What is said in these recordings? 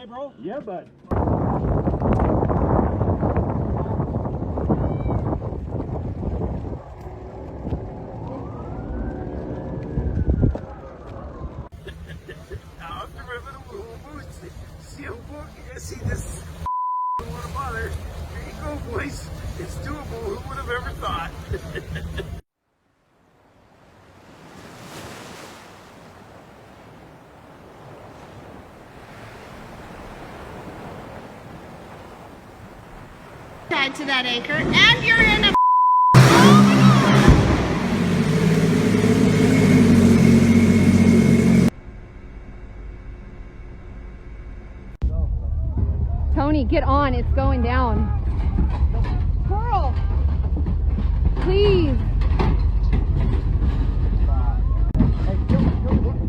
okay, bro? Yeah, bud. Out the river, the boots. See a book, you see this. Don't want to bother. Here you go, boys. It's doable. Who would have ever thought? Tied to that anchor, and you're in a. Tony, get on. It's going down. Girl, please.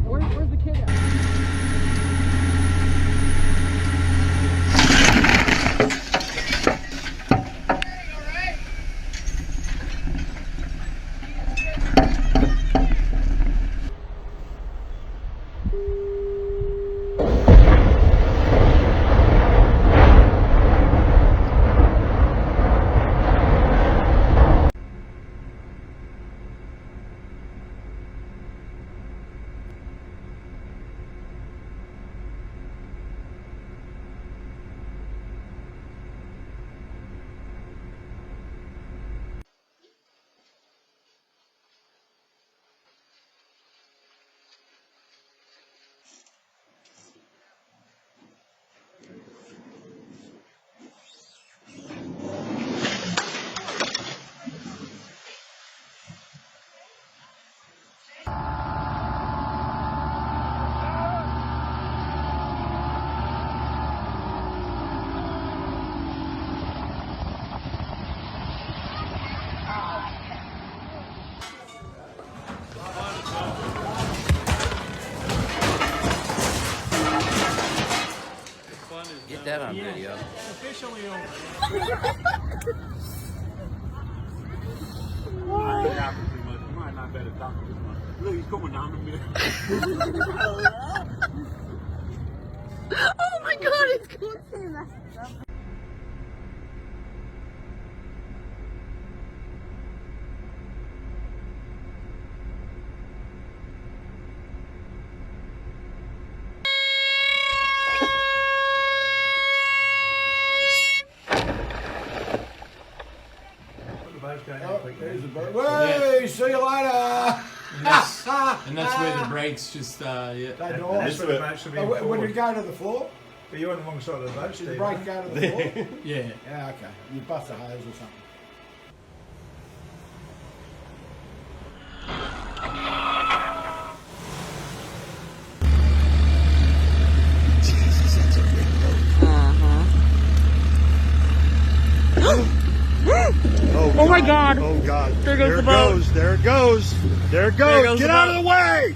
Where's the kid at? Get that on video. Officially over. I ain't laughing too much. You might not better talk this much. Look, he's coming down the middle. Oh my God, it's going through that. Hey, see you later. And that's where the brakes just, yeah. They do That's where the boat should be when you go to the floor, But you're on the wrong side of the boat, did Steve. the brake go to the floor? Yeah. Yeah, okay. You bust a hose or something. Oh my God. Oh God. There goes the boat. There it goes. There it goes. goes Get the out boat. of the way.